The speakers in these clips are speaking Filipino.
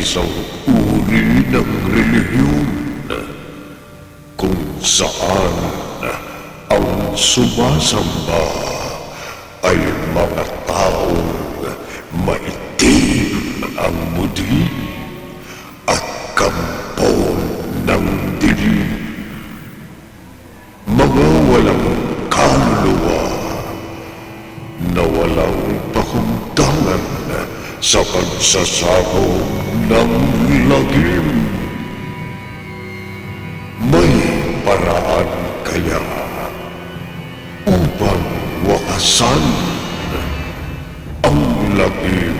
isang uri ng relihiyon kung saan ang sumasamba ay mga taong maitim ang mudi at kampon ng dilim. Mga walang kaluluwa na walang pakundangan sa pagsasabog ng lagim. May paraan kaya upang wakasan ang lagim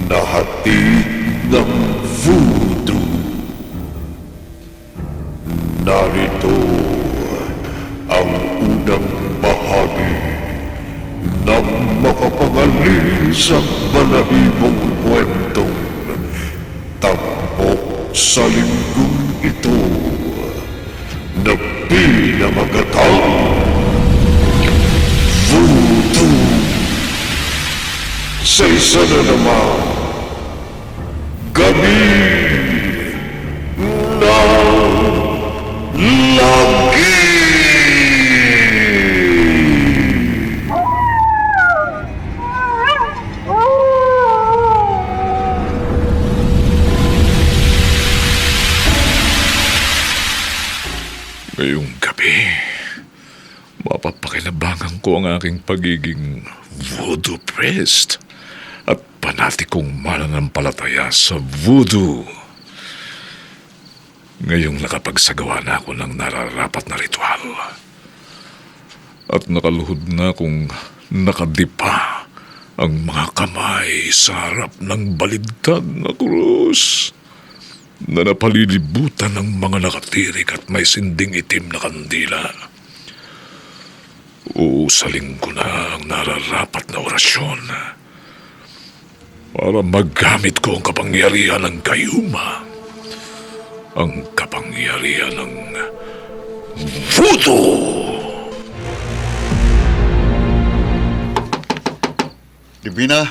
na hatid ng voodoo. Narito ang unang bahagi ng makapangalis at balahibong kwentong tampok sa linggong ito na pinamagatang voodoo. Sa isa na naman, gabi ng lagi. Ngayong gabi, mapapakinabangan ko ang aking pagiging voodoo priest at panatikong mananampalataya sa voodoo. Ngayong nakapagsagawa na ako ng nararapat na ritual at nakaluhod na akong nakadipa ang mga kamay sa harap ng baligtad na krus na napalilibutan ng mga nakatirik at may sinding itim na kandila. Uusaling ko na ang nararapat na orasyon para maggamit ko ang kapangyarihan ng kayuma, ang kapangyarihan ng voodoo. Divina?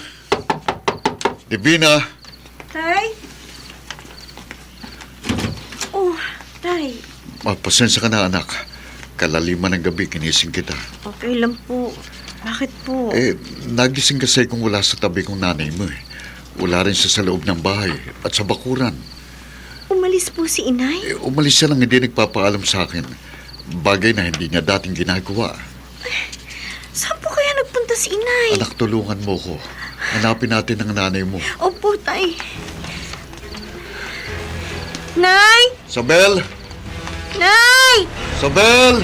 Divina? Tay? Oh, Tay. Pasensya ka na, anak. Kalaliman ng gabi, kinising kita. Okay lang po. Bakit po? Nagising kasi kung wala sa tabi kong nanay mo. Wala rin siya sa loob ng bahay at sa bakuran. Umalis po si inay? Umalis siya lang, hindi nagpapaalam sa akin. Bagay na hindi niya dating ginagawa. Saan po kaya nagpunta si inay? Anak, tulungan mo ko. Hanapin natin ang nanay mo. Opo, Tay. Nay! Sabel! Nay! Sabel!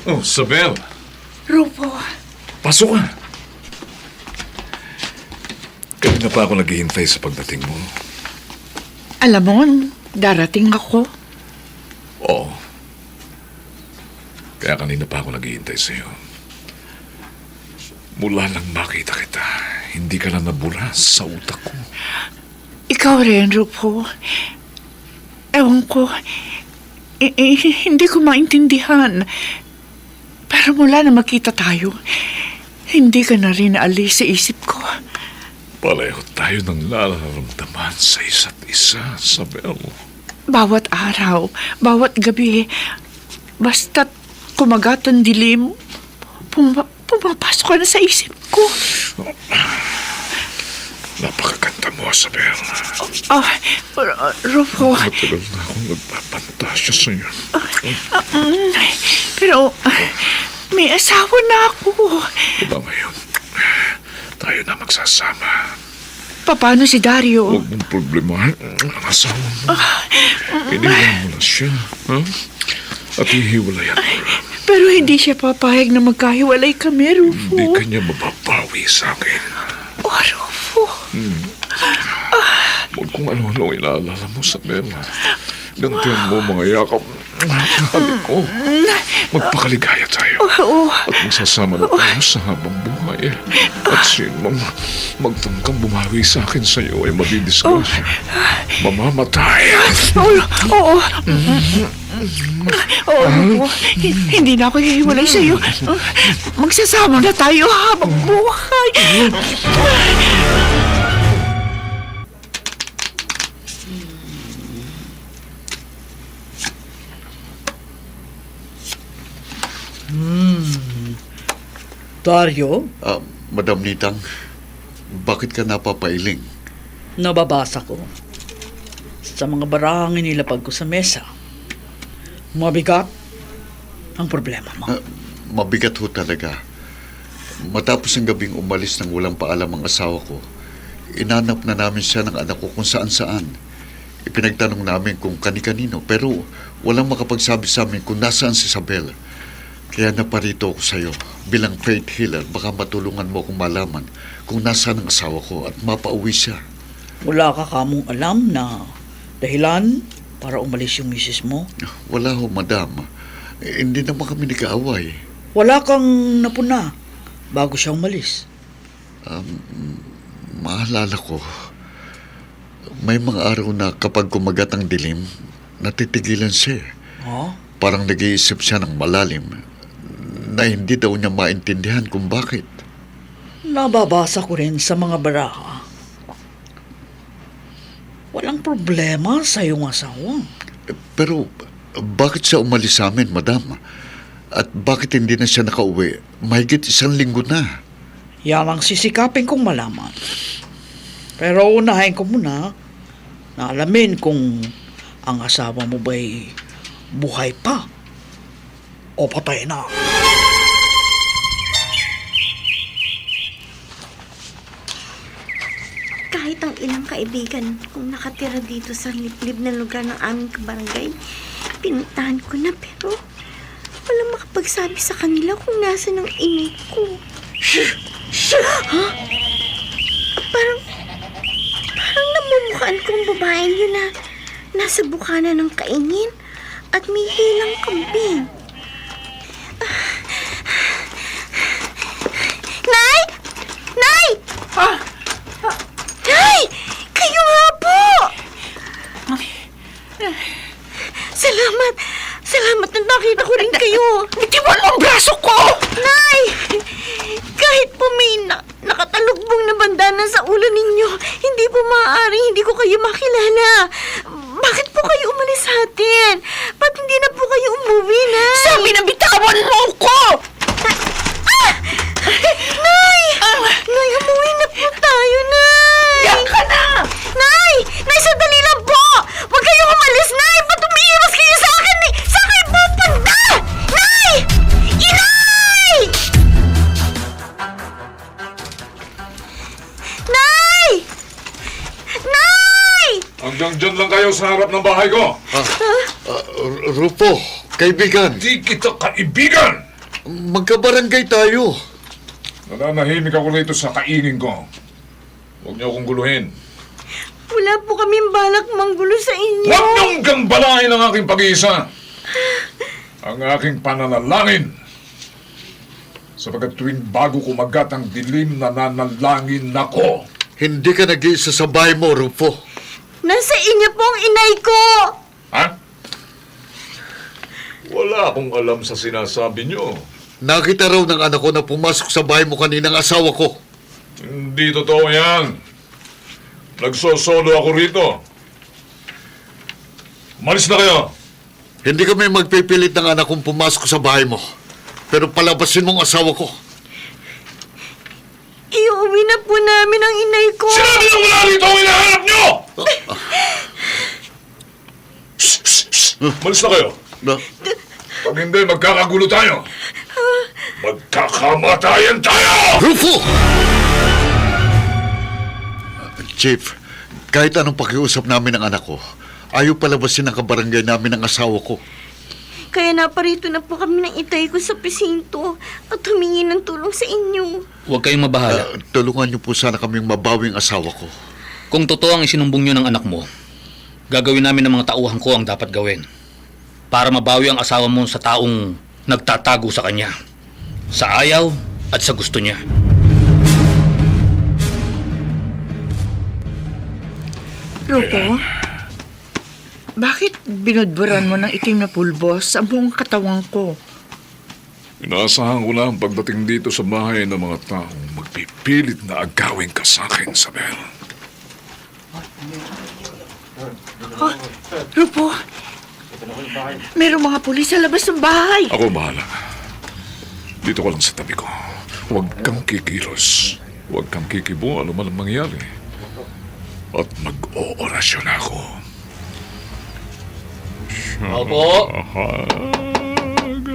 Oh, Sabel, Rupo. pasok ka. Kanina pa ako naghihintay sa pagdating mo. Alam mo, darating ako. Oo. Kaya kanina pa ako naghihintay sa'yo. Mula nang makita kita, hindi ka na nabulas sa utak ko. Ikaw rin, Rupo. Ewan ko, hindi ko maintindihan. Pero mula na makita tayo, hindi ka na rin alis sa isip ko. Pareho tayo ng nararamdaman sa isa't isa, Sabel. Bawat araw, bawat gabi, basta't kumagat ang dilim, pumapasok ka na sa isip ko. Napakaganda mo, Sabel. Rupo, Matagal na akong nagpapantasya sa'yo. pero may asawa na ako. Diba ngayon, tayo na magsasama. Paano si Dario? Huwag mong problemahin ang asawa mo. Iniwan mo na siya, ha? At hihiwalayan mo lang. Pero hindi siya papayag na magkahiwalay kami, Rufo. Hindi kanya mababawi sa akin. Oh, Rufo. Huwag kung ano-ano inaalala mo, Sabel. Gantihan mo mga yakap. Halik ko. Magpakaligaya tayo. Oo. At magsasama na tayo sa habang buhay. At sino magtangkang bumawi sa akin sa iyo ay madidisgrasya. Mamamatay. Oo. Oo, Rufo. Hindi na ako hihiwalay sa'yo. Magsasama na tayo habang buhay. Dario, Madam Nitang, bakit ka napapailing? nababasa ko sa mga barahang inilapag ko sa mesa. Mabigat ang problema mo. Mabigat ho talaga. Matapos ang gabing umalis ng walang paalam ang asawa ko, inanap na namin siya ng anak ko kung saan-saan. Ipinagtanong namin kung kani-kanino, pero walang makapagsabi sa amin kung nasaan si Isabel. Kaya naparito ako sa'yo bilang faith healer. Baka matulungan mo akong malaman kung nasaan ang asawa ko at mapauwi siya. Wala ka kamong alam na dahilan para umalis yung misis mo? Wala ho, madam. Hindi naman kami nag-aaway. Wala kang napuna bago siya umalis? Maalala ko, may mga araw na kapag kumagat ang dilim, natitigilan siya. Ha? Parang nag-iisip siya ng malalim na hindi daw niya maintindihan kung bakit. Nababasa ko rin sa mga baraha. Walang problema sa iyong asawa. Pero bakit siya umalis sa amin, madam? At bakit hindi na siya nakauwi? Mahigit 1 linggo na. Yan ang sisikapin kong malaman. Pero unahin ko muna na alamin kung ang asawa mo ba'y buhay pa o patay na. Kahit ang ilang kaibigan kung nakatira dito sa liblib na lugar ng aming kabarangay, pinuntahan ko na pero walang makapagsabi sa kanila kung nasa ng inay ko. Ha? Parang namumukhaan kong babae yun na nasa bukana ng kaingin at may hilang kambing. Nay! Nay! Nay! Kayo nga po! Salamat! Salamat na nakita ko rin kayo! Bitiwan mo ang braso ko! Nay! Kahit po may nakatalukbong na bandana sa ulo ninyo, hindi po maaaring hindi ko kayo makilala. Bakit po kayo umalis sa atin? Ba't hindi na po kayo umuwi, Nay? Sabi na bitawan mo ko! Nay! Nay, umuwi na po tayo, Nay! Yan ka na! Nay! Nay, sandali lang po! Huwag kayong umalis, Nay! Ba't umiiwas kayo sa akin? Saan kayo pupunta? Nay! Inay! Nay! Nay! Hanggang dyan lang kayo sa harap ng bahay ko. Rufo, kaibigan, Di kita kaibigan! magkabarangay tayo. Nananahimik ako rito sa kaingin ko. Huwag niyo akong guluhin. Wala po kaming balak manggulo sa inyo. Huwag niyong gambalain ang aking pag-iisa. Ang aking pananalangin. Sapagkat tuwing bago kumagat ang dilim, nananalangin ako. Hindi ka nag-iisa sa bahay mo, Rufo. Nasa inyo po ang inay ko. Ha? Wala akong alam sa sinasabi niyo. Nakita raw ng anak ko na pumasok sa bahay mo kaninang asawa ko. Hindi totoo yan. Nagsosolo ako rito. Malis na kayo. Hindi kami magpipilit ng anak kong pumasok sa bahay mo. Pero palabasin mo ang asawa ko. Iuwi na po namin ang inay ko. Sinabi na wala rito ang hinahanap niyo! Malis na kayo. Na, Pag hindi, magkakagulo tayo. Magkakamatayan tayo! Rufo! Chief, kahit anong pakiusap namin ng anak ko, ayaw palabasin ang kabarangay namin ng asawa ko. Kaya naparito na po kami ng itay ko sa presinto at humingi ng tulong sa inyo. Huwag kayong mabahala. Tulungan niyo po sana kaming mabawing asawa ko. Kung totoo ang isinumbong nyo ng anak mo, gagawin namin ng mga tauhan ko ang dapat gawin para mabawi ang asawa mo sa taong nagtatago sa kanya, sa ayaw at sa gusto niya. Rufo, Bakit binudburan mo ng itim na pulbos sa buong katawan ko? Inaasahan ko lang pagdating dito sa bahay ng mga taong magpipilit na agawin ka sa akin, Isabel. Oh, Rupo, merong mga pulis sa labas ng bahay. Ako bahala. Dito ka lang sa tabi ko. Huwag kang kikilos. Huwag kang kikibo, ano man ang mangyari. At mag-oorasyon ako. Opo.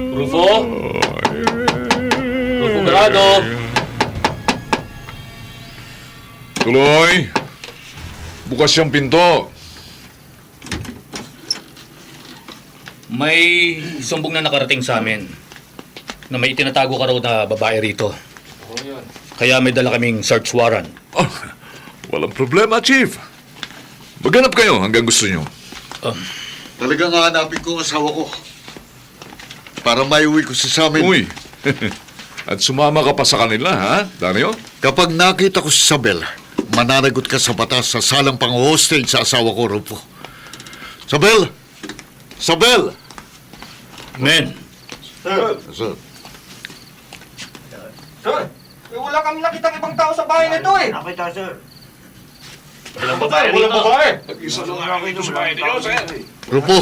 Rufo? Rufo Grado? Tuloy! Bukas yung pinto. May sumbong na nakarating sa amin na may itinatago ka raw na babae rito. Kaya may dala kaming search warrant. Oh, walang problema, Chief. Maghanap kayo hanggang gusto nyo. Talagang hahanapin ko ang asawa ko. Para maiuwi ko sa amin. Uy! At sumama ka pa sa kanila, ha, Dario? Kapag nakita ko si Isabel, mananagot ka sa batas sa salang pang-hostage sa asawa ko, Rupo. Isabel! Isabel! Men, Sir. Sir, wala kami nakitang ibang tao sa bahay nito eh. Nakita, sir. Walang babae rito. Nag-isa lang ako ito sa bahay niyo, sir. Rupo,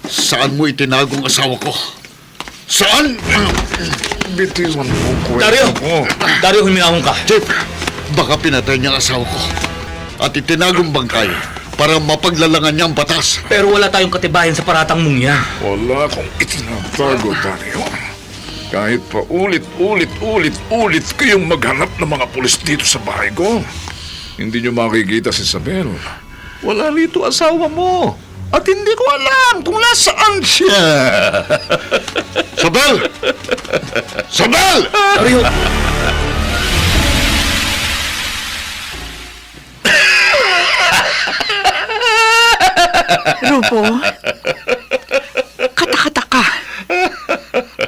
saan mo itinagong asawa ko? Saan? Bitiwan mo ko. Dario, huminahon ka. Chief, baka pinatay niya ang asawa ko. At itinagong bangkay para mapaglalangan niya ang batas. Pero wala tayong katibayan sa paratang mong yan. Wala akong itinatago, Dario. Kahit pa ulit kayong maghanap ng mga pulis dito sa bahay ko, hindi nyo makikita si Isabel. Wala rito asawa mo. At hindi ko alam kung nasaan siya. Isabel! Isabel! Dario! Rupo, katakata ka.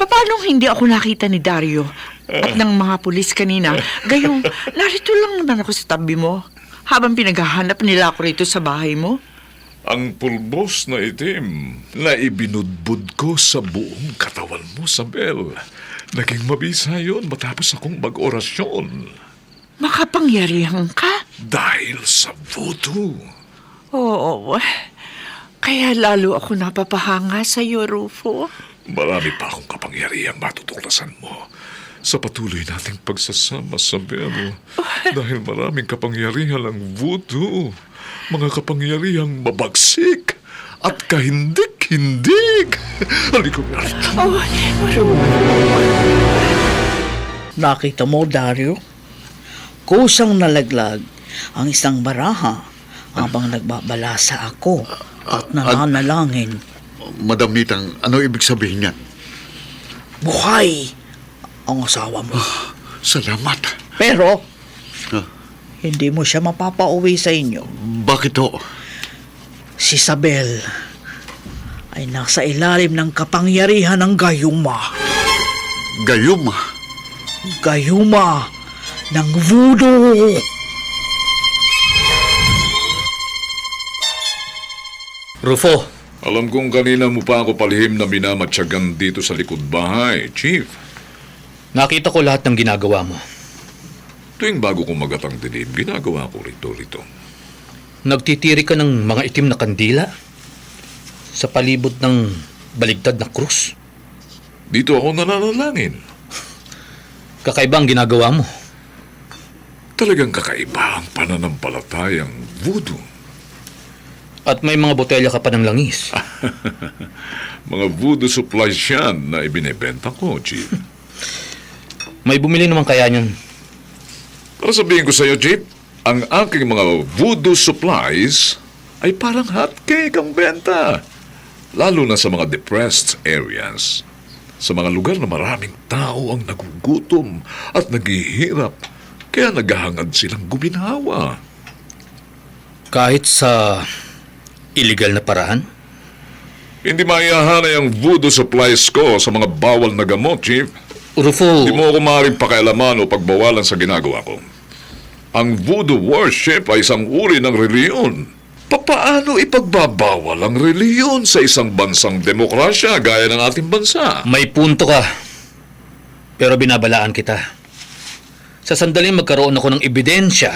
Paano hindi ako nakita ni Dario at ng mga pulis kanina? Gayong, narito lang naman ako sa tabi mo habang pinaghahanap nila ako rito sa bahay mo. Ang pulbos na itim na ibinudbud ko sa buong katawan mo, Isabel. Naging mabisa yun matapos akong mag-orasyon. Makapangyarihan ka? Dahil sa voodoo. Oo, kaya lalo ako napapahanga sa iyo, Rufo. Marami pa akong kapangyarihang matutuklasan mo sa patuloy nating pagsasama, Isabel. Dahil maraming kapangyarihan ang voodoo. Mga kapangyarihang mabagsik at kahindik-hindik. Halika nga. Oh, Nakita mo, Dario? Kusang nalaglag ang isang baraha habang nagbabalasa ako at nananalangin. Madam Nitang, ano ibig sabihin niyan? Buhay ang asawa mo. Salamat. Pero, Ah, hindi mo siya mapapauwi sa inyo. bakit ho? Si Isabel ay nasa ilalim ng kapangyarihan ng gayuma. Gayuma. Gayuma ng voodoo. Rufo, Alam kong kanina mo pa ako palihim na minamatyagan dito sa likod bahay, Chief. nakita ko lahat ng ginagawa mo. Tuwing bago ko magatang dilim, ginagawa ko rito. Nagtitiri ka ng mga itim na kandila sa palibot ng baligtad na krus. Dito ako nananalangin. Kakaiba ang ginagawa mo. Talagang kakaiba ang pananampalatayang voodoo. At may mga botelya ka pa ng langis. Mga voodoo supplies yan na ibinebenta ko, Chief. May bumili naman kaya niyan. Para sabihin ko sa iyo, Chief, ang aking mga voodoo supplies ay parang hotcake ang benta. Lalo na sa mga depressed areas. Sa mga lugar na maraming tao ang nagugutom at naghihirap. Kaya naghahangad silang guminhawa. Kahit sa illegal na paraan? Hindi maihahanay ang voodoo supplies ko sa mga bawal na gamot, Chief. Rufo, Hindi mo ako maaaring pakialaman o pagbawalan sa ginagawa ko. Ang voodoo worship ay isang uri ng reliyon Papaano ipagbabawal ang reliyon sa isang bansang demokrasya gaya ng ating bansa? May punto ka. Pero binabalaan kita. Sa sandaling magkaroon ako ng ebidensya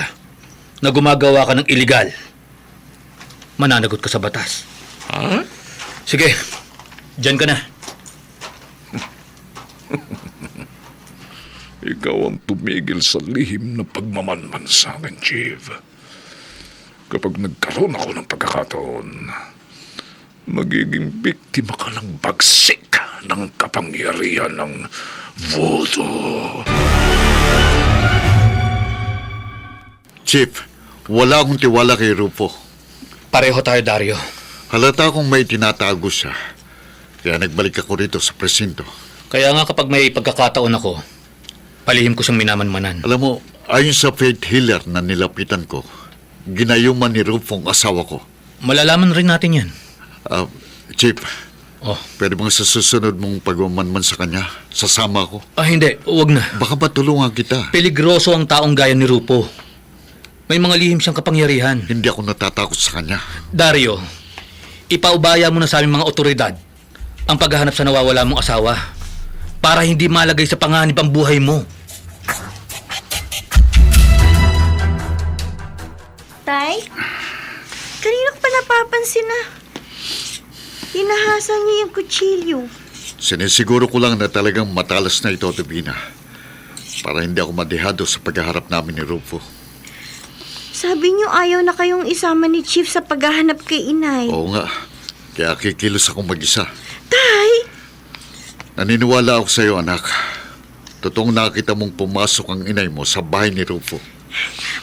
na gumagawa ka ng iligal, mananagot ka sa batas. Ha? Sige, dyan ka na. Ikaw ang tumigil sa lihim na pagmamanman sa akin, Chief. Kapag nagkaroon ako ng pagkakataon, magiging biktima ka ng bagsik ng kapangyarihan ng voodoo. Chief, wala akong tiwala kay Rufo. Pareho tayo, Dario. Halata kong may tinatago siya. Kaya nagbalik ako rito sa presinto. Kaya nga kapag may pagkakataon ako, palihim ko siyang minamanmanan. Alam mo, ayon sa faith healer na nilapitan ko, ginayuman ni Rufo ang asawa ko. Malalaman rin natin yan. Chief, Oh. pwede bang sa susunod mong pagmamanman sa kanya, sasama ako? Hindi, huwag na. Baka matulungan kita. Peligroso ang taong gaya ni Rupo. May mga lihim siyang kapangyarihan. Hindi ako natatakot sa kanya. Dario, ipaubaya mo na sa aming mga otoridad ang paghahanap sa nawawala mong asawa para hindi malagay sa panganib ang buhay mo. Tay, kanina ko pa napapansin na hinahasan niya yung kutsilyo. Sinisiguro ko lang na talagang matalas na ito, Divina. Para hindi ako madehado sa paghaharap namin ni Rufo. Sabi niyo ayaw na kayong isama ni Chief sa paghahanap kay Inay. Oo nga. Kaya kikilos akong mag-isa. Tay! Naniniwala ako sa iyo, anak. Totoong nakita mong pumasok ang inay mo sa bahay ni Rufo.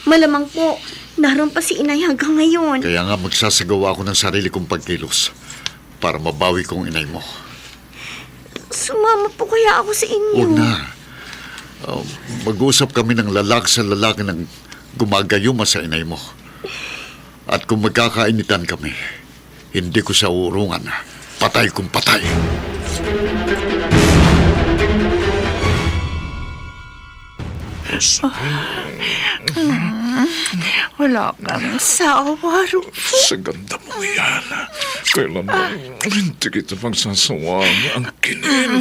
Malamang po, naroon pa si Inay hanggang ngayon. Kaya nga magsasagawa ako ng sarili kong pagkilos para mabawi kong inay mo. Sumama po kaya ako sa inyo. Huwag na. Mag-uusap kami ng lalaki sa lalaki ng gumagayuma sa inay mo. At kung magkakainitan kami, hindi ko siya uurungan. Patay kung patay. Wala kang sawa, Rufo. Sa ganda mo yan, kailan mo hindi kita pagsasawang ang kinin.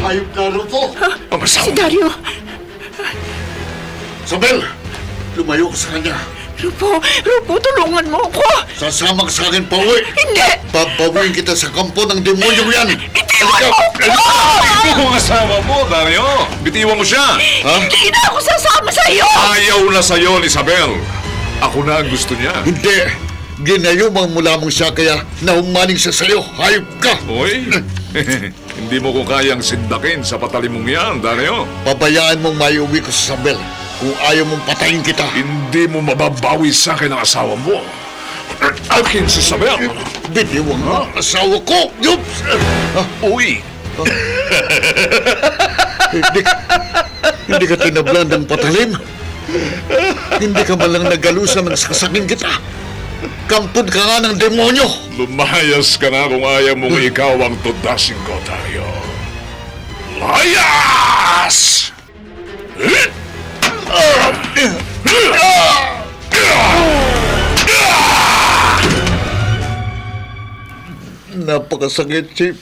Ayop na, Rufo! Ang asawa Si Dario. Sabel! Lumayo ka sa kanya. Rufo, tulungan mo ako. Sasama ka sa akin pauwi. Hindi! Papawiin kita sa kampo ng demonyong yan. Itiwan mo! Ito ang asawa mo, Dario. Bitiwan mo siya. Ha? Hindi na ako sasama sa iyo! Ayaw na sa'yo, Isabel. Ako na ang gusto niya. Hindi. Ginayumang mo lamang siya kaya nahumaning siya sa'yo. Hayop ka! Hoy, hindi mo ko kayang sindakin sa patalimong yan, Dario. Pabayaan mong maiuwi ko sa Sabel kung ayaw mong patayin kita. Hindi mo mababawi sa akin ang asawa mo. Akin si Isabel. Biniwang mo ang asawa ko! Yup! Uy, Hindi ka tinablan ng patalim. Hindi ka man lang nagalusan ng sasakin kita. Kampun ka nga ng demonyo. lumayas ka na kung ayaw mong ikaw ang tudasin ko, Dario. Layas! Napakasakit, Chief.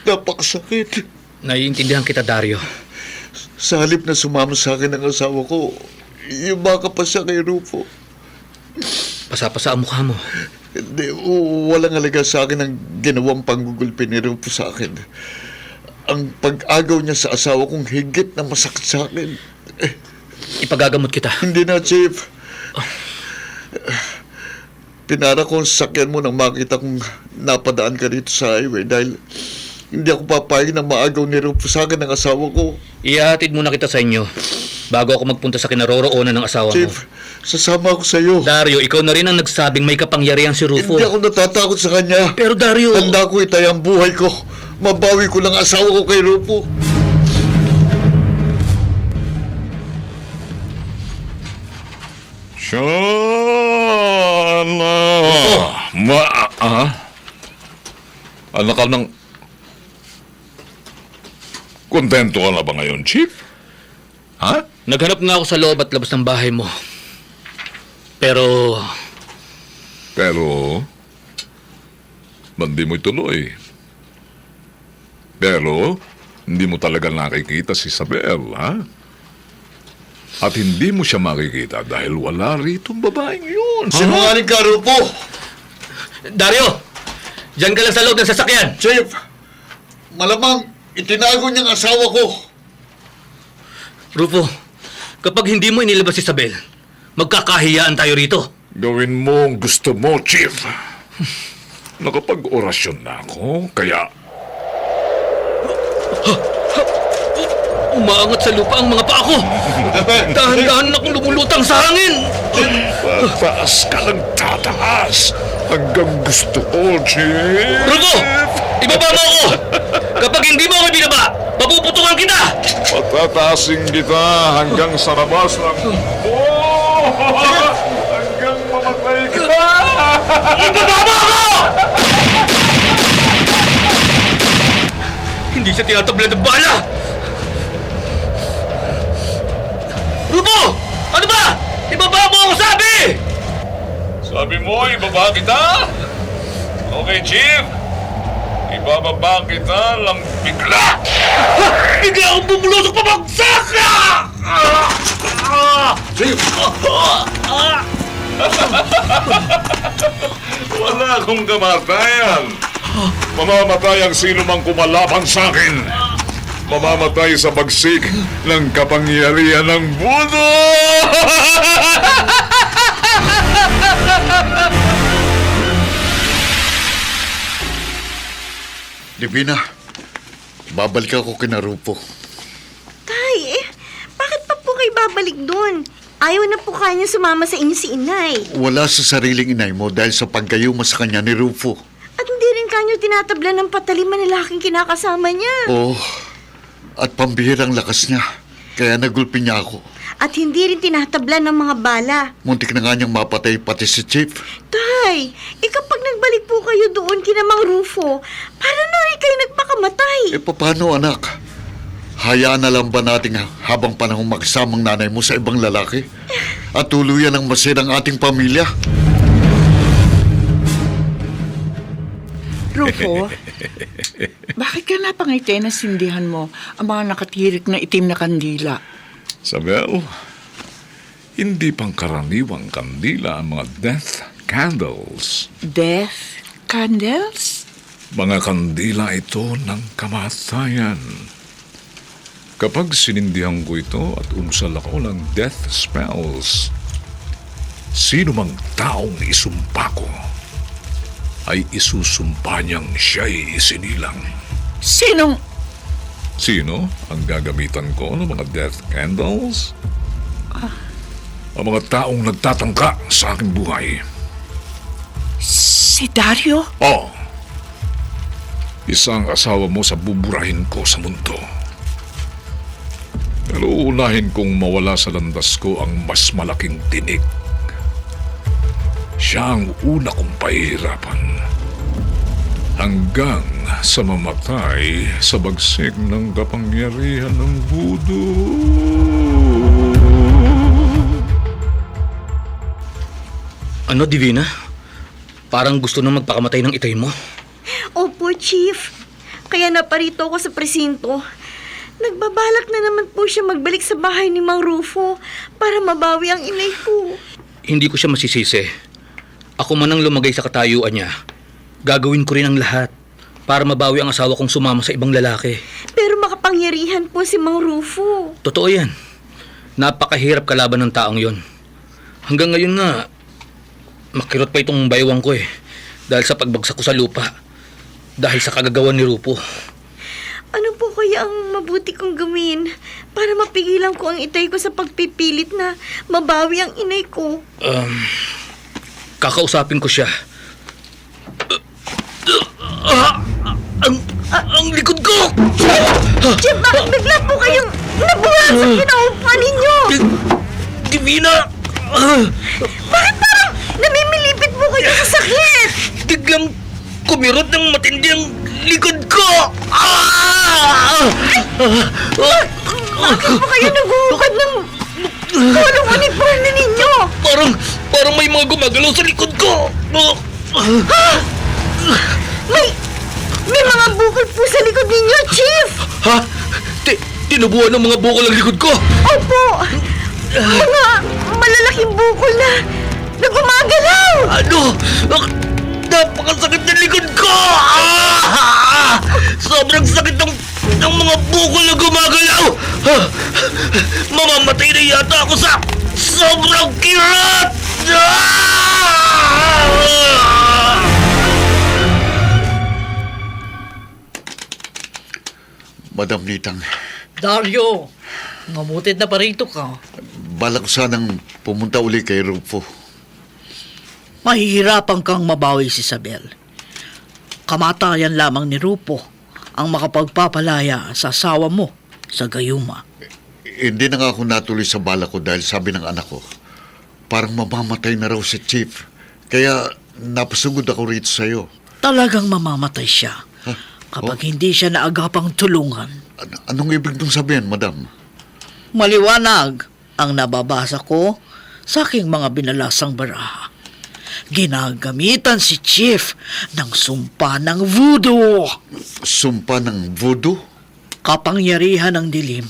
Napakasakit. Naiintindihan kita, Dario. Sa halip na sumama sa akin ang asawa ko, yumaka pa siya kay Rufo. Pasapasa ang mukha mo. Hindi, walang alaga sa akin ang ginawang panggugulpi ni Rufo sa akin. Ang pag-agaw niya sa asawa kong higit na masakit sa akin. Ipagagamot kita. Hindi na, Chief. Pinara ko ang sasakyan mo nang makita kong napadaan ka dito sa highway dahil hindi ako papayag na maagaw ni Rufo sa akin ng asawa ko. Ihahatid muna kita sa inyo bago ako magpunta sa kinaroroonan ng asawa Chief, mo. sasama ako sa iyo. Dario, ikaw na rin ang nagsabing may kapangyarihan si Rufo. Hindi ako natatakot sa kanya. Pero Dario... Handa ko itay ang buhay ko. Mabawi ko lang asawa ko kay Rufo. Shana! Anak ka ng... Kontento ka na ba ngayon, Chief? Ha? Naghanap nga ako sa loob at labas ng bahay mo. Pero, Pero, hindi mo ituloy. Pero, hindi mo talaga nakikita si Isabel, ha? At hindi mo siya makikita dahil wala rito ang babaeng yun. Sinungaling ka, Rufo! Dario! Diyan ka lang sa loob ng sasakyan! Chief, malamang itinago niyang asawa ko. Rufo, kapag hindi mo inilabas si Isabel, magkakahiyaan tayo rito. Gawin mo ang gusto mo, Chief. Nakapag-orasyon na ako, kaya Umaangat sa lupa ang mga paa ko! Dahan-dahan akong lumulutang sa hangin! tataas ka ng tataas hanggang gusto ko, Chief. Rufo! Ibaba mo ako! Kapag hindi mo ako binaba, papuputukan kita! Patataasin kita hanggang sa labas ng hanggang mamatay ka! Ibaba mo ako! Hindi siya tinatablan ng bala! Rufo! Ano ba? Ibaba mo ako, sabi! Sabi mo, ibaba kita? Okay, Chief. Ibababa kita lang bigla. Bigla akong bumulusok pabagsak! Wala akong kamatayan. Mamamatay ang sino mang kumalaban sa akin. Mamamatay sa bagsik ng kapangyarihan ng budo! Divina, babalik ako kina Rufo. Tay, bakit pa po kayo babalik doon? Ayaw na po kanya sumama sa inyo si inay. Wala sa sariling inay mo dahil sa pagkayuma sa kanya ni Rufo. At hindi rin kanyo tinatablan ng patalim na lalaking kinakasama niya. Oh, at pambihirang lakas niya. Kaya nagulpi niya ako. At hindi rin tinatablan ng mga bala. Muntik na nga niyang mapatay pati si Chief. Tay, kapag nagbalik po kayo doon kina Mang Rufo, para na rin kayo nagpakamatay. Paano anak? Hayaan na lang ba natin habang panahong magsamang nanay mo sa ibang lalaki? At tuluyan ang masirang ating pamilya? Rufo, bakit ka napangiti na sindihan mo ang mga nakatirik na itim na kandila? Isabel, hindi pangkaraniwang kandila ang mga death candles. Death candles? Mga kandila ito ng kamatayan. Kapag sinindihan ko ito at umusal ako ng death spells, sino mang taong isumpa ko ay isusumpa niyang siya'y isinilang. Sinong... Sino ang gagamitan ko ng mga death candles? Ang mga taong nagtatangka sa aking buhay. Si Dario? Oh, isang asawa mo sa buburahin ko sa mundo. Pero unahin kong mawala sa landas ko ang mas malaking tinik. Siya ang una kong pahihirapan. Hanggang sa mamatay sa bagsik ng kapangyarihan ng voodoo. Ano, Divina? Parang gusto nang magpakamatay ng itay mo. Opo, Chief. Kaya naparito ako sa presinto. Nagbabalak na naman po siya magbalik sa bahay ni Mang Rufo para mabawi ang inay ko. Hindi ko siya masisisi. Ako man ang lumagay sa katayuan niya. Gagawin ko rin ang lahat para mabawi ang asawa kong sumama sa ibang lalaki. Pero makapangyarihan po si Mang Rufo. Totoo yan. Napakahirap kalaban ng taong yon. Hanggang ngayon nga, makirot pa itong baywang ko dahil sa pagbagsak ko sa lupa. Dahil sa kagagawan ni Rufo. Ano po kaya ang mabuti kong gawin para mapigilan ko ang itay ko sa pagpipilit na mabawi ang inay ko? Kakausapin ko siya. Ang likod ko! Chef, bakit bigla po kayong nabuhat sa pinaupuan ninyo? Divina! Bakit parang namimilipit po kayo sa sakit? Biglang kumirot ng matindi ang likod ko! Bakit po kayo naguhukad ng Anong uniforme ninyo? Parang may mga gumagalaw sa likod ko. May mga bukol po sa likod ninyo, Chief! Ha? Tinubuan ng mga bukol ang likod ko. Opo! Mga malalaking bukol na gumagalaw! Ano? Napakasakit ng likod ko! Sobrang sakit ng mga bukol na gumagalaw! Mamamatay na yata ako sa sobrang kirot! Madam Nitang, Dario, ngamutid na pa rito ka. balak ko sanang pumunta uli kay Rufo. Mahihirapan kang mabawi si Isabel. Kamatayan lamang ni Rupo ang makapagpapalaya sa asawa mo sa Gayuma. Hindi na nga ako natuloy sa balak ko dahil sabi ng anak ko, parang mamamatay na raw si Chief. Kaya napasugod ako rito sa'yo. Talagang mamamatay siya kapag hindi siya naagapang tulungan. Anong ibig nung sabihin, madam? Maliwanag ang nababasa ko sa aking mga binalasang baraha. Ginagamitan si Chief ng sumpa ng voodoo. Sumpa ng voodoo? Kapangyarihan ng dilim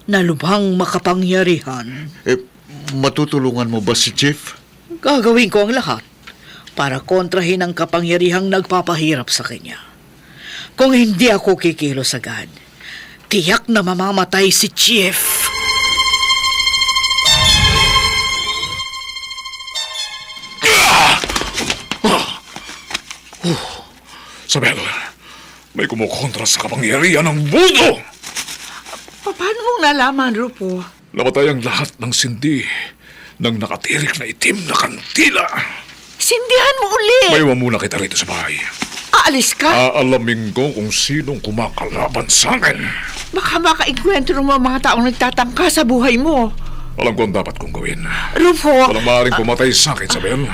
na lubhang makapangyarihan. Matutulungan mo ba si Chief? Gagawin ko ang lahat para kontrahin ang kapangyarihang nagpapahirap sa kanya. Kung hindi ako kikilos agad, tiyak na mamamatay si Chief. Isabel, may kumukontra sa kapangyarihan ng voodoo! Paano mong nalaman, Rupo? Namatay ang lahat ng sindi ng nakatirik na itim na kandila. Sindihan mo uli! Maiwan muna kita rito sa bahay. Aalis ka? Aalamin ko kung sinong kumakalaban sa akin. Baka makainkwentro mo ang mga taong nagtatangka sa buhay mo. Alam ko ang dapat kong gawin. Rupo! Walang maaaring pumatay sa akin, Isabel.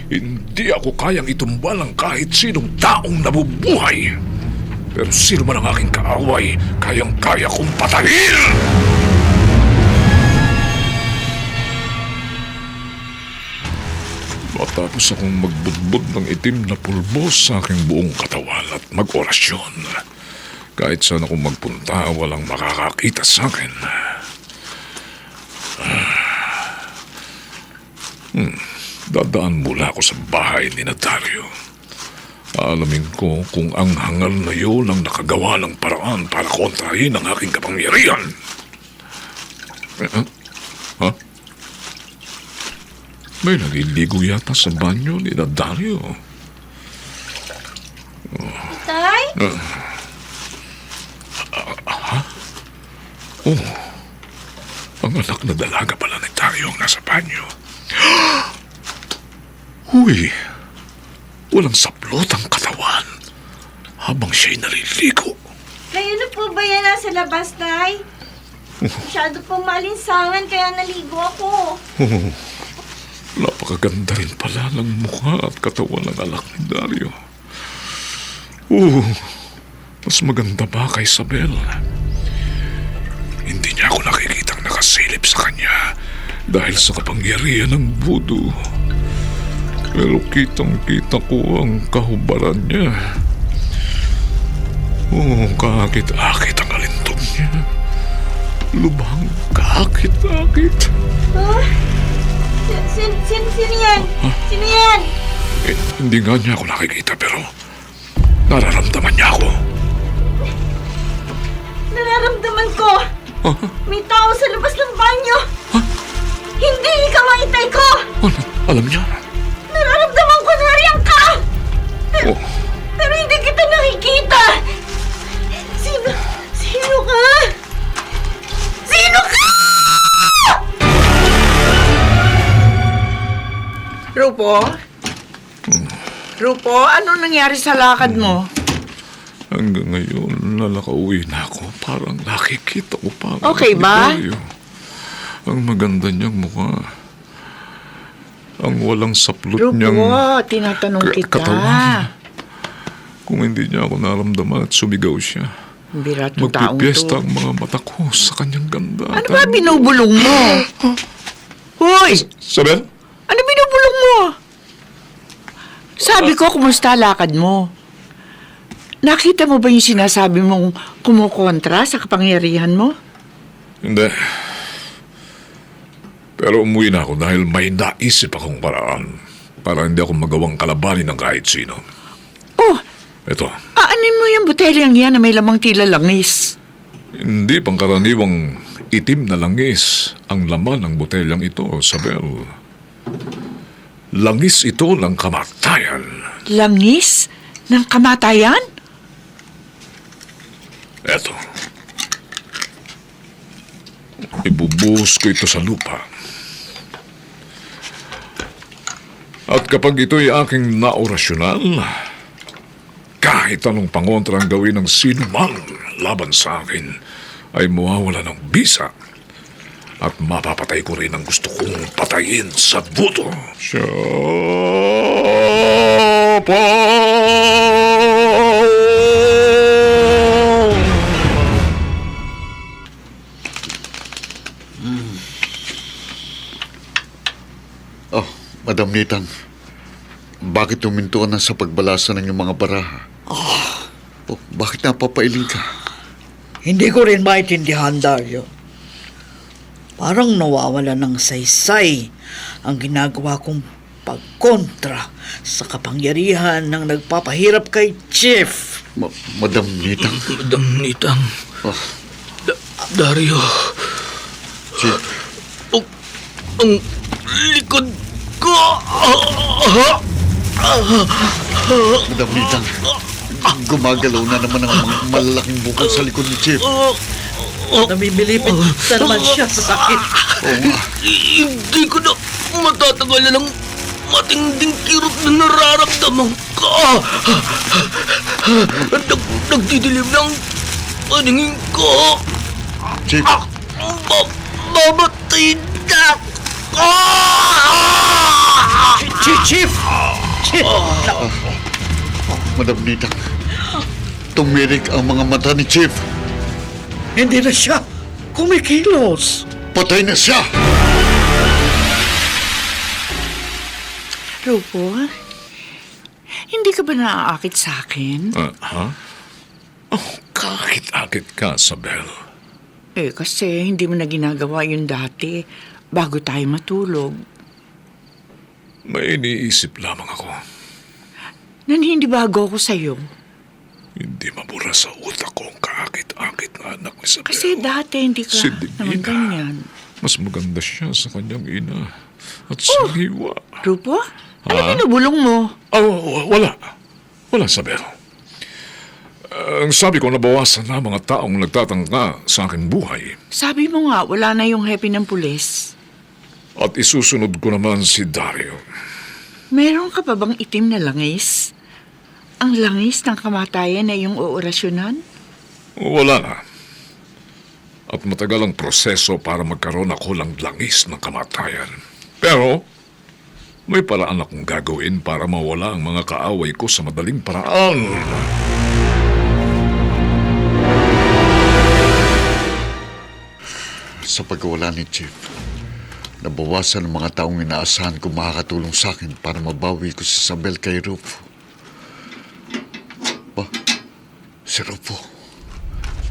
Hindi ako kayang itumbal ang kahit sinong taong nabubuhay. Pero sino man ang aking kaaway, kayang-kaya kong patayin! Matapos akong magbudbud ng itim na pulbos sa aking buong katawan at mag-orasyon, kahit saan ako magpunta, walang makakakita sa akin. Dadaan mula ako sa bahay ni Dario. Aalamin ko kung ang hangal na yun ang nakagawa ng paraan para kontrahin ang aking kapangyarihan. Ha? May naliligo yata sa banyo ni Dario. Tay? Ang anak na dalaga pala ni Dario ang nasa banyo. Uy, walang saplot ang katawan habang siya'y naliligo. Kayo na po ba yan nasa labas, Tay? Masyado pong maalinsangan kaya naligo ako. Napakaganda rin pala ng mukha at katawan ng anak ni Dario. Mas maganda ba kay Isabel? Hindi niya ako nakikitang nakasilip sa kanya dahil sa kapangyarihan ng voodoo. Pero kitang-kita ko ang kahubaran niya. Kaakit-akit ang alintog niya. Lubhang kaakit-akit. Sino yan? Sino yan? Hindi nga niya ako nakikita pero nararamdaman niya ako. Nararamdaman ko. May tao sa labas ng banyo. Hindi ikaw ang itay ko. Alam niya? Nararamdaman ko na riyan ka. Pero hindi kita nakikita. Sino ka? Sino ka? Rupo? Rupo, ano nangyari sa lakad mo? Hanggang ngayon, nalakauwi na ako. Parang nakikita ko pa. Okay ba? Ang maganda niyang mukha. Ang walang saplot Rupo, niyang tinatanong kita. katawan. Kung hindi niya ako naramdaman at sumigaw siya, Ang birat ng taong Magpipiesta to. ang mga mata ko sa kanyang ganda. Ano ba binubulong mo? Hoy! Isabel? Ano binubulong mo? Sabi ko, kumusta lakad mo? Nakita mo ba yung sinasabi mong kumukontra sa kapangyarihan mo? Hindi. Pero umuwi na ako dahil may naisip akong paraan para hindi ako magawang kalabanin ng kahit sino. Oh, Ito, aanin mo yung botelyang yan na may lamang tila langis. hindi pangkaraniwang itim na langis ang laman ng botelyang ito, Isabel. Langis ito ng kamatayan. Langis? Ng kamatayan? Eto. Ibubuhos ko ito sa lupa. At kapag ito'y aking naorasyonan, kahit anong pangontra ang gawin ng sino man laban sa akin, ay mawawala ng bisa at mapapatay ko rin ang gusto kong patayin sa buto. Oh, Madam Nitang, bakit tuminto ka na sa pagbalasa ng iyong mga baraha? Oh, bakit napapailing ka? Hindi ko rin maintindihan, Dario. Parang nawawala ng saysay ang ginagawa kong pagkontra sa kapangyarihan ng nagpapahirap kay Chief. Madam Nitang? Madam Nitang, Oh, Dario, Chief, ang likod ko. Madam Nitang, gumagalaw na naman ang mga malalaking bukol sa likod ni Chief. Namimilipit na naman siya sa sakit. Oo nga. Hindi ko na matatagalan ng matinding kirot na nararamdaman ko. Nagdidilim ng paningin ko. Chief, Mamatay na ako! Chief! Chief! Madam Nitang, tumirik ang mga mata ni Chief. Hindi na siya kumikilos. Patay na siya! Rupo, hindi ka ba naaakit sa akin? Ha? Oh, kakit-akit ka, Isabel. Eh, kasi hindi mo na ginagawa yun dati bago tayo matulog. May iniisip lamang ako. Nanhindi bago ako sa'yo. Hindi mabura sa utak ko ang kaakit-akit na anak ni Isabel. Kasi dati hindi ka Si naman Divina. ganyan. Mas maganda siya sa kanyang ina. At sa hiwa. Rupo, ano binubulong mo? Oh, wala. Wala, Isabel. Ang sabi ko, nabawasan na mga taong nagtatangka sa aking buhay. Sabi mo nga, wala na yung hepe ng pulis. At isusunod ko naman si Dario. Meron ka pa bang itim na langis? Ang langis ng kamatayan na yung oorasyonan? Wala na. At matagal ang proseso para magkaroon ako ng langis ng kamatayan. Pero, may paraan akong gagawin para mawala ang mga kaaway ko sa madaling paraan. Sa pagkawala ni Chief, nabawasan ang mga taong inaasahan ko makakatulong sa akin para mabawi ko si Isabel kay Rufo. Ba, si Rufo,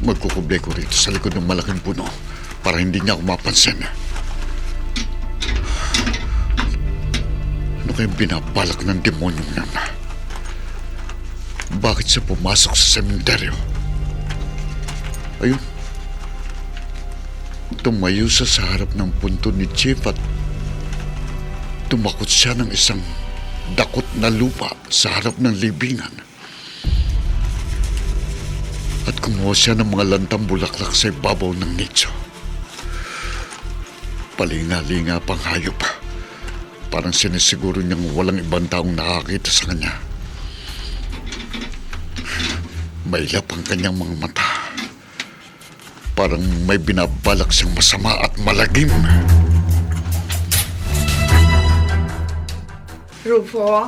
magkukuble ko rito sa likod ng malaking puno para hindi niya ako mapansin. Ano kayang binabalak ng demonyong yan? Bakit siya pumasok sa sementeryo? Ayun. Tumayo siya sa harap ng punto ni Chief at tumakot siya ng isang dakot na lupa sa harap ng libingan. At kumuha siya ng mga lantang bulaklak sa ibabaw ng nicho. Palinga-linga pang hayop. Parang sinisiguro niyang walang ibang taong nakakita sa kanya. Mailap ang kanyang mga mata. Parang may binabalak siyang masama at malagim. Rufo?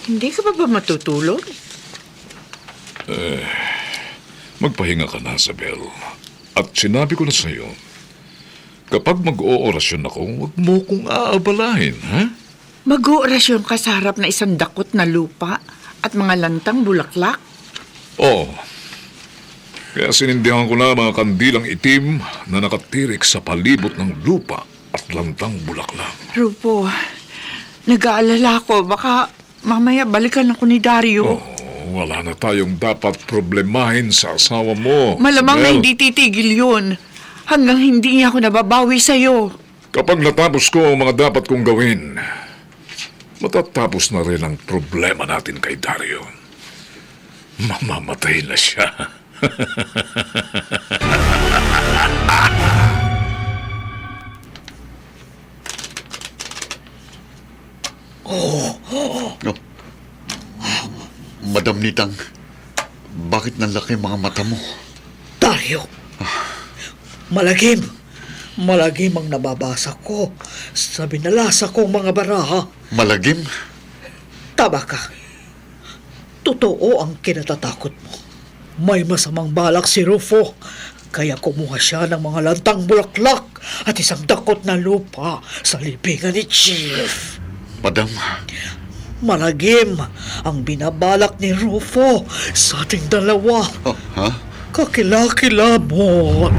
Hindi ka ba matutulog? Magpahinga ka na, Isabel. At sinabi ko na sa'yo, kapag mag-oorasyon ako, huwag mo kong aabalahin, ha? Mag-oorasyon ka sa harap na isang dakot na lupa at mga lantang bulaklak? Oo. Kaya sinindihan ko na mga kandilang itim na nakatirik sa palibot ng lupa at lantang bulaklak. Rupo, nag-aalala ko. Baka mamaya balikan ako ni Dario. Wala na tayong dapat problemahin sa asawa mo. Malamang na Isabel. hindi titigil yun hanggang hindi niya ako nababawi sa'yo. Kapag natapos ko ang mga dapat kong gawin, matatapos na rin ang problema natin kay Dario. Mamamatay na siya. Oh, Madam Nitang, bakit nanlaki mga mata mo? Dario, malagim. Malagim ang nababasa ko sa binalasa kong mga baraha. Malagim? Tama ka. Totoo ang kinatatakot mo. May masamang balak si Rufo. Kaya kumuha siya ng mga lantang bulaklak at isang dakot na lupa sa libingan ni Chief. Madam, Malagim ang binabalak ni Rufo sa ating dalawa. ha? Kakilakilabot.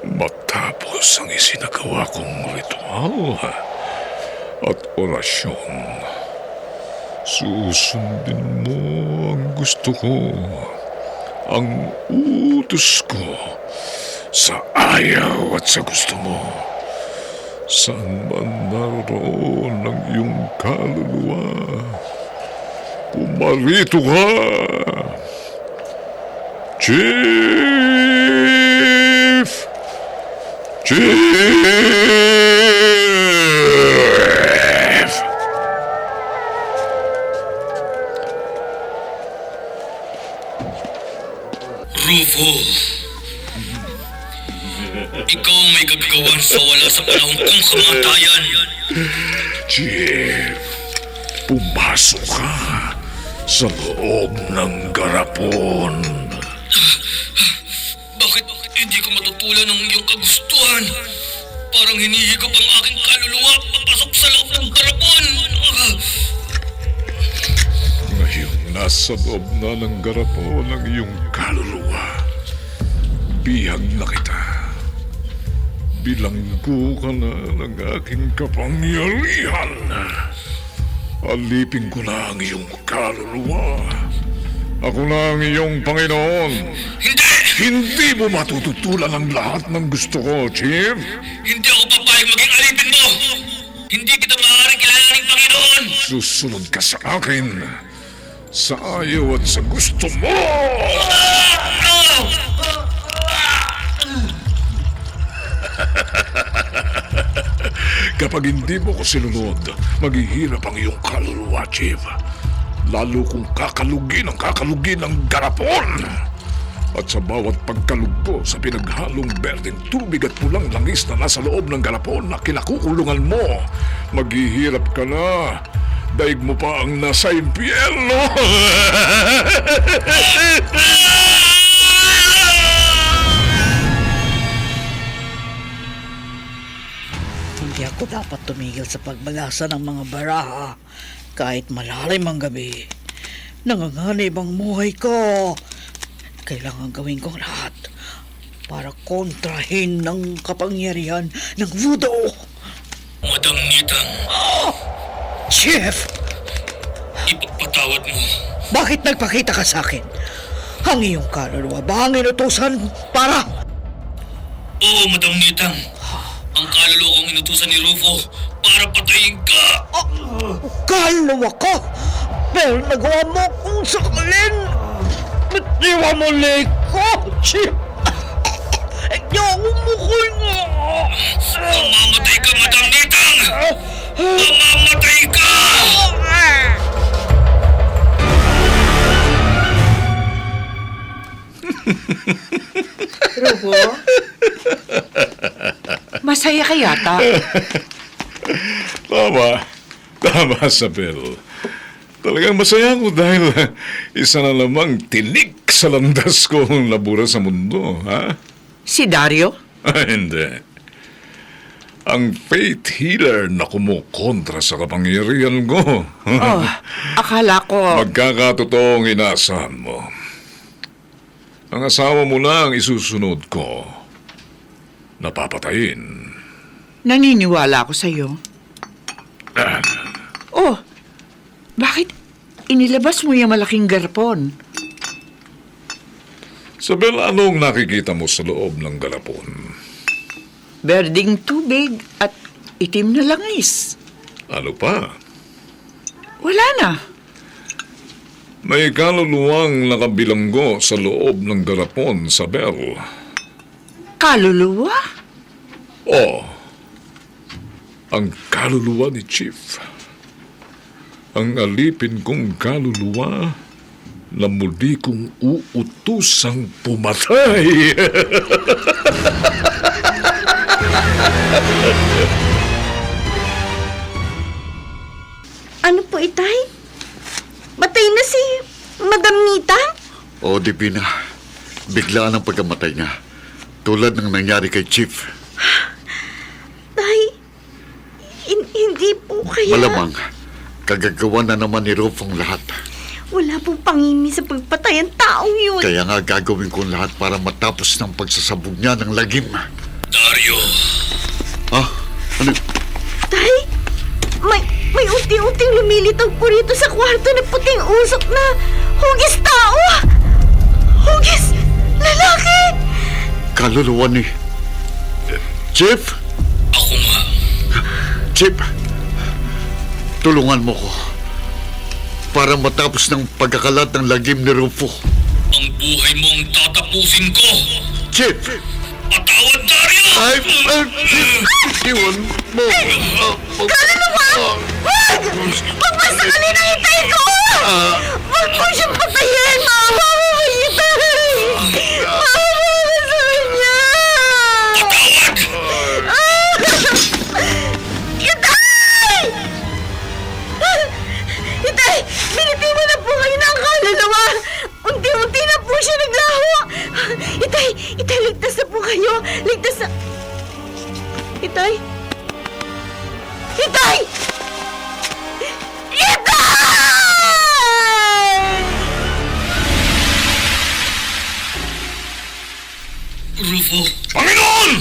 Matapos ang isinagawa kong ritual at orasyon, susundin mo ang gusto ko, ang utos ko, sa ayaw at sa gusto mo. Saan man naroon ang iyong kaluluwa, pumarito ka! Chief! Chief! Rufo, ikaw ang may kagagawan sa wala sa panahon kong kamatayan. Chief, pumasok ka sa loob ng garapon. Bakit hindi ko matutulan ng iyong kagustuhan? Parang hinihigop ang aking kaluluwa papasok sa loob ng garapon. Ngayong nasa loob na ng garapon ang iyong kaluluwa, bihag na kita. Bilanggo ka na ng aking kapangyarihan. Alipin ko na ang iyong kaluluwa. Ako na ang iyong Panginoon. Hindi! Hindi mo matututulan ang lahat ng gusto ko, Chief. Hindi ako papayag maging alipin mo! Hindi kita maaaring kilalaning Panginoon! Susunod ka sa akin. Sa ayaw at sa gusto mo! Kapag hindi mo ko sinunod, maghihirap ang iyong kaluluwa, Chief. Lalo kung kakalugin ng garapon. At sa bawat pagkalugbo sa pinaghalong berdeng tubig at pulang langis na nasa loob ng garapon na kinakukulungan mo, maghihirap ka na. Daig mo pa ang nasa impyerno. Hindi ako dapat tumigil sa pagbalasa ng mga baraha kahit malalim ang gabi. Nanganganib ang buhay ko. Kailangan gawin kong lahat para kontrahin ng kapangyarihan ng voodoo. Madam Nitang, Chef! ipagpatawad mo. Bakit nagpakita ka sa akin? Ang iyong kaluluwa ba ang inutusan para? Oo, Madam Nitang. Ang kaluluwa kong inutusan ni Rufo para patayin ka. Kaluluwa ka! Pero nagawa mo kung sakalin! Bitiwa mo leg ko, Chip! Hindi ako mukul nga! Mamamatay ka, Madam Nitang! Mamamatay ka! Rufo? Masaya ka yata. Tama, Isabel. Talagang masaya ako dahil isa na lamang tinik sa landas ko ang nabura sa mundo, ha? Si Dario? Hindi. Ang faith healer na kumukontra sa kapangyarihan ko. Oh, akala ko... Magkakatotoong inaasahan mo. Ang asawa mo na ang isusunod ko. Napapatayin. Naniniwala ako sa'yo. Oh, bakit inilabas mo yung malaking garpon? Isabel, anong nakikita mo sa loob ng galapon? Berding tubig at itim na langis. Ano pa? Wala na. May kaluluwang nakabilanggo sa loob ng galapon, Isabel. Kaluluwa? Oh, ang kaluluwa ni Chief. Ang alipin kong kaluluwa na muli kong uutusang pumatay. Ano po, Itay? Batay na si Madam Nita? O, Divina, biglaan ang pagkamatay niya. Tulad ng nangyari kay Chief. Tay, hindi po kaya... Malamang, kagagawa na naman ni Rufong lahat. Wala pong pangimi sa pagpatay ang taong yun. Kaya nga gagawin ko lahat para matapos ng pagsasabog niya ng lagim. Dario, Ah, ano? Tay, may unti-unting lumilitaw po rito sa kwarto na puting usok na hugis tao. Hugis lalaki. Kaluluwa ni... Chief? ako nga. Chip, tulungan mo ko para matapos ng pagkakalat ng lagim ni Rufo. Ang buhay mo ang tatapusin ko. Chip! Patawad, Dario! Iwan mo! Kaluluwa! Wag! Wag masakalin ang itay ko! Wag po siyang patayin! Mamamatay itay! Mamamatay niya! Itay! Itay! Binitiwan na po kayo ng kaluluwa! Unti-unti na po siya naglaho! Itay! Itay, ligtas na po kayo! Ligtas na... Itay? Itay! Itay! Rufo, Panginoon!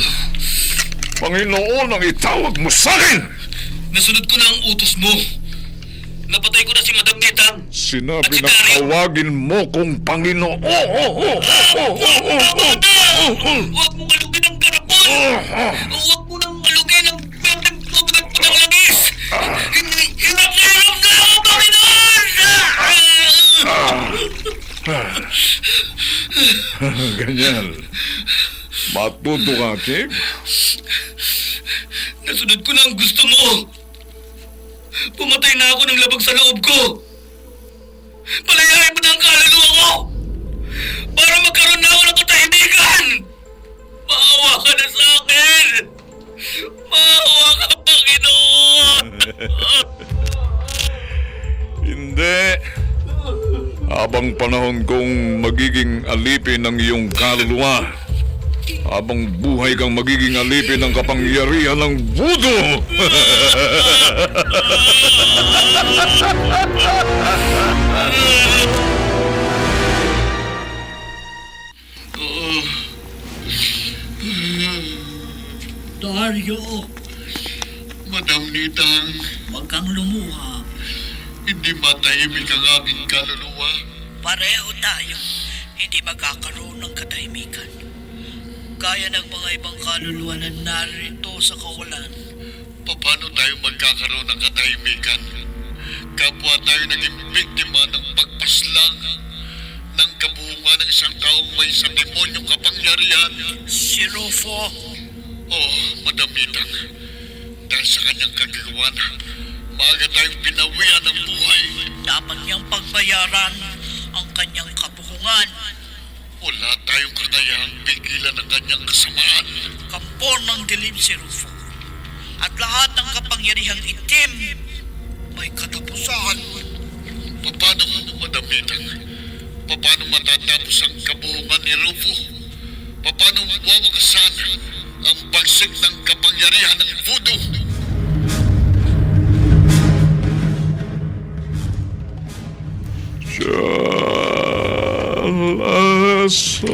Panginoon ang itawag mo sa akin! nasunod ko na ang utos mo. Napatay ko na si Madam Nitang. Sinabi At si na Dario. tawagin mo kong Panginoon. Huwag mo alugin ang garapon! Huwag mo nang alugin ang bendang tubig at punang langis! Hirap na ako, Panginoon! Ganyan. Matuto ka, Chief. Nasunod ko na ang gusto mo. Pumatay na ako ng labag sa loob ko. Palayain mo na ang kaluluwa ko para magkaroon na ako ng katahimikan. Maawa ka na sa akin. Maawa ka, Panginoon. Hindi. Habang panahon kong magiging alipin ng iyong kaluluwa, habang buhay kang magiging alipin ng kapangyarihan ng voodoo. Dario, Madam Nitang, huwag kang lumuha. hindi matahimik ang aking kaluluwa. Pareho tayo, hindi magkakaroon ng katahimikan. gaya ng mga ibang kaluluwa na narito sa kawalan. Paano tayo magkakaroon ng katahimikan? Kapwa tayo naging biktima ng pagpaslang ng kabuhungan ng isang taong may sa demonyong kapangyarihan. Si Rufo, Oo, Madam Mitang. Dahil sa kanyang kagagawan, maaga tayong pinawian ng buhay. dapat niyang pagbayaran ang kanyang kabuhungan. Wala tayong kakayahang pigilan ang kanyang kasamaan. Kampor ng dilim si Rufo. At lahat ng kapangyarihang itim may katapusan. Paano, Madam Mitang? Paano matatapos ang kabuhungan ni Rufo? Paano mawakasan ang pagsik ng kapangyarihan ng voodoo? Jalasa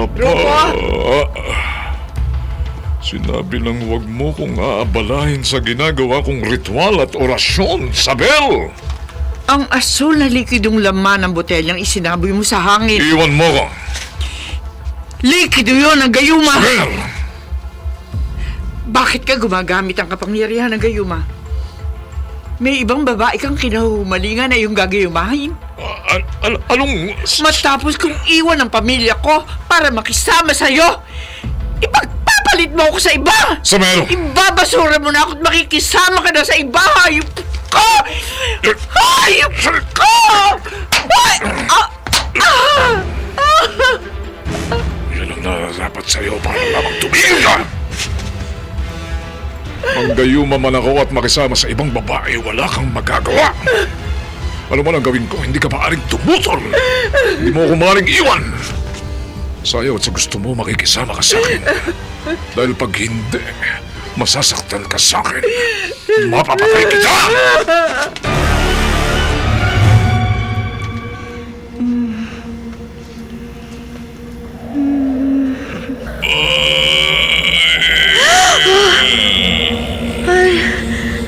Rapa. Sinabi lang huwag mo kong aabalahin sa ginagawa kong ritual at orasyon, Sabel! Ang asul na likidong laman ng botelyang isinaboy mo sa hangin. Iwan mo ko! Likido yun ang gayuma! Sabel! Bakit ka gumagamit ang kapangyarihan ng gayuma? May ibang babae kang kinahumalingan na iyong gagayumahin. Anong... Matapos kong iwan ang pamilya ko para makisama sa'yo, ipagpapalit mo ako sa iba! Sabel! Ibabasura mo na ako at makikisama ka na sa iba! Hayop ko! Hayop ko! Ay! Yan ang nararapat sa'yo para lamang tumigil ka! Manggayuma man ako at makisama sa ibang babae, wala kang magagawa. Ano man ang gawin ko, hindi ka maaaring tumutol. Hindi mo ako maaaring iwan. Sayo at sa gusto mo, makikisama ka sa akin. Dahil pag hindi, masasaktan ka sa akin. Mapapatay kita!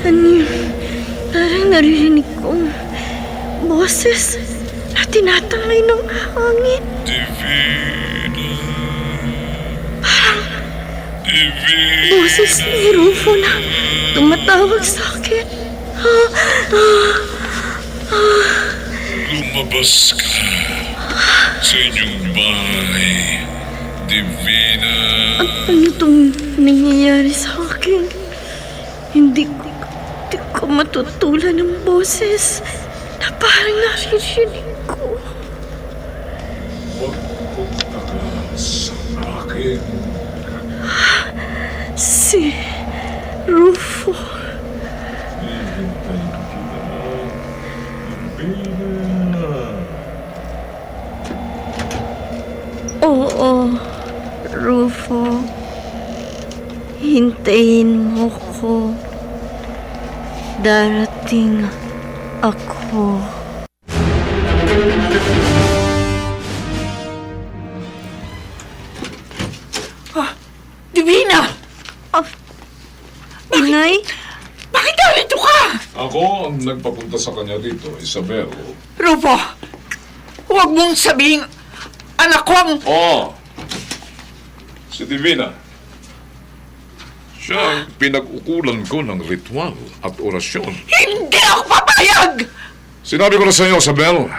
Ano yun? Parang naririnig kong boses na tinatangay ng hangin. Boses ni Rufo na tumatawag sa akin. Lumabas ka sa inyong bahay, Divina. Ano itong nangyayari sa akin? Hindi ko matutulan ng boses na parang naririnig ko. Magpunta ka sa akin. Si Rufo. Oo, Rufo. Hintayin mo ko. Darating ako. Divina! Inay? Bakit narito ka? Ako ang nagpapunta sa kanya dito, Isabel. Rufo, huwag mong sabihing anak ko ang... Oo. Si Divina. Siya ang pinag-ukulan ko ng ritual at orasyon. Hindi ako papayag! Sinabi ko na sa iyo, Isabel,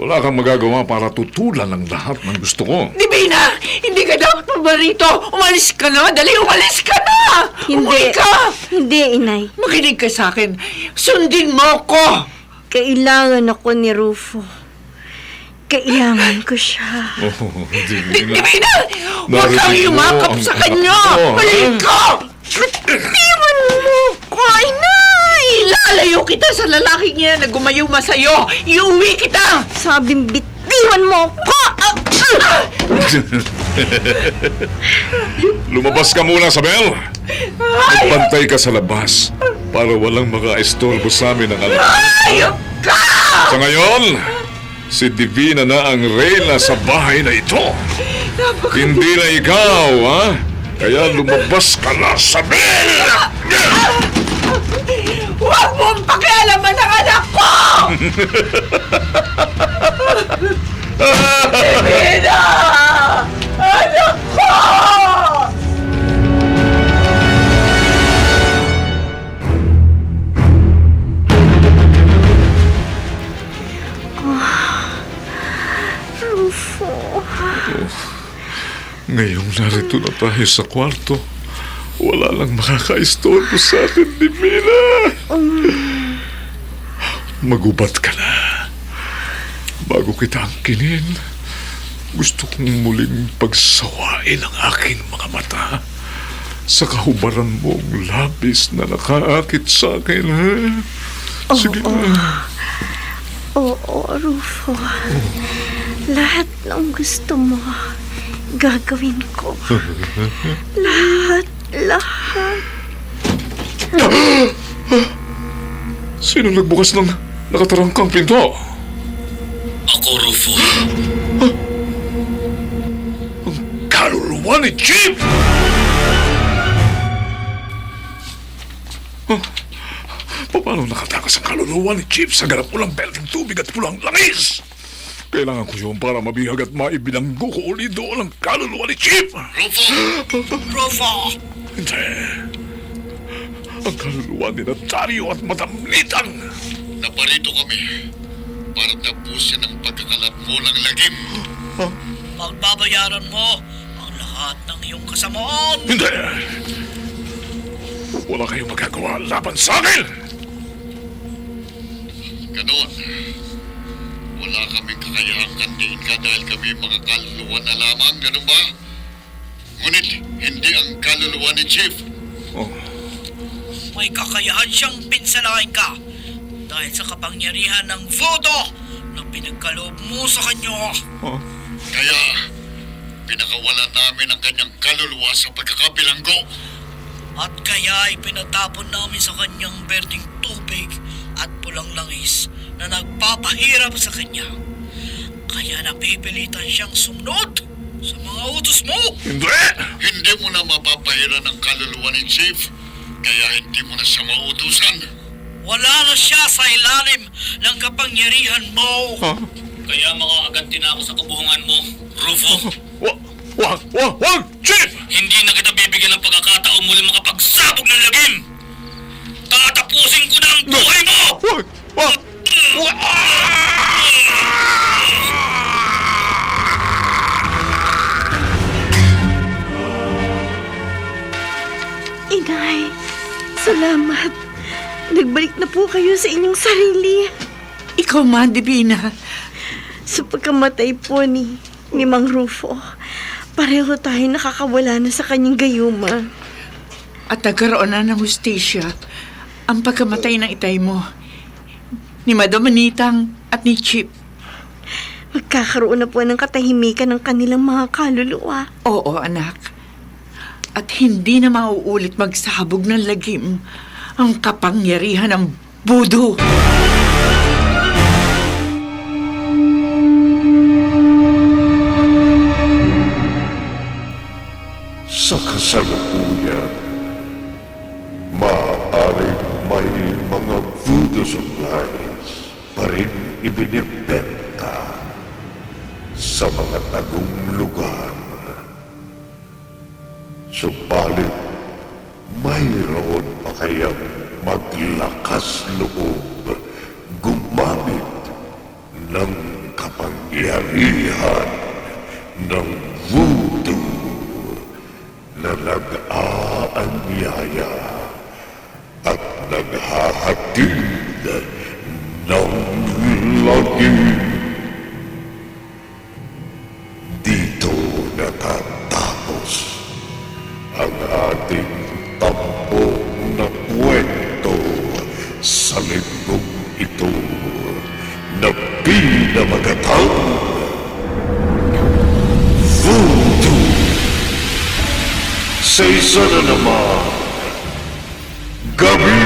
wala kang magagawa para tutulan ang lahat ng gusto ko. Divina, hindi ka dapat paborito. Umalis ka na. Dali, umalis ka na. Hindi. Umuwi ka. Hindi, Inay. Makinig ka sa akin. Sundin mo ko. Kailangan ako ni Rufo. Kailangan ko siya. Oh, Divina. Divina, huwag kang Narinig mo yumakap ang sa anak kanya. ko. Malig ka. Iwan mo ko, Inay. Ilalayo kita sa lalaking niya na gumayuma sa'yo. Iuwi kita. Sabing bitiwan mo ko! Lumabas ka muna, Isabel. Magbantay ka sa labas para walang maka-estorbo sa amin ng anak. Ayok ka! Sa ngayon, si Divina na ang reyna sa bahay na ito. Hindi na ikaw, ha? Kaya lumabas ka na, Isabel! Huwag mong pakialaman ang anak ko! Ngayong narito na tayo sa kwarto, wala lang makakaistorbo sa atin ni Mina. Magubat ka na. Bago kita angkinin, gusto kong muling pagsawain ang aking mga mata sa kahubaran mong labis na nakaakit sa akin, ha? Sige na. Oo, Rufo. Lahat ng gusto mo, gagawin ko. Lahat. Sino nagbukas ng nakatarangkang pinto? Ako, Rufo. Kaluluwa ni Chip! Paano nakatakas ang kaluluwa ni Chip sa ganap pulang belting tubig at pulang langis? Kailangan ko yun para mabihag at maibilanggo ko uli doon ang kaluluwa ni Chip! Rufo! Hindi. Ang kaluluwa ni Natario at Madam Litang. Naparito kami para tapusin ang pagkakalat mo ng lagim. Pagbabayaran mo ang lahat ng iyong kasamaan. Hindi. Wala kayong magagawa laban sa akin! Ganoon. Wala kaming kakayahang kandiin ka dahil kami mga kaluluwa na lamang, ganun ba? Ngunit hindi ang kaluluwa ni Chief. May kakayahan siyang pinsalain ka dahil sa kapangyarihan ng voodoo na pinagkaloob mo sa kanya. Kaya, pinakawalan namin ang kanyang kaluluwa sa pagkakabilanggo. At kaya ipinatapon namin sa kanyang berdeng tubig at pulang langis na nagpapahirap sa kanya. Kaya napipilitan siyang sumunod sa mga utos mo. Hindi! Hindi mo na mapapahiran ang kaluluwa ni Chief, kaya hindi mo na siya mautusan. Wala na siya sa ilalim ng kapangyarihan mo. Kaya makakaganti na ako sa kabuhungan mo, Rufo. Wag! Chip! Hindi na kita bibigyan ng pagkakataon muli makapagsabog ng lagim. Tatapusin ko na ang buhay mo! Wag! Inay, salamat. Nagbalik na po kayo sa inyong sarili. Ikaw man, Divina. Sa pagkamatay po ni Mang Rufo, pareho tayo nakakawala na sa kanyang gayuma. At nagkaroon na ng hustisya ang pagkamatay ng itay mo, ni Madam Anitang at ni Chip. Magkakaroon na po ng katahimikan ng kanilang mga kaluluwa. Oo, anak. At hindi na mauulit magsabog ng lagim ang kapangyarihan ng voodoo. Sa kasalukuyan, maaaring may mga voodoo supplies pa rin ibinibenta sa mga tagong lugar. Subalit, mayroon pa kayang maglakas loob gumamit ng kapangyarihan ng voodoo na nag-aanyaya at naghahatid ng lagim. Dito natatapos ang ating tampok na kwento sa linggong ito na pinamagatang Voodoo. Sa isa na naman, gabi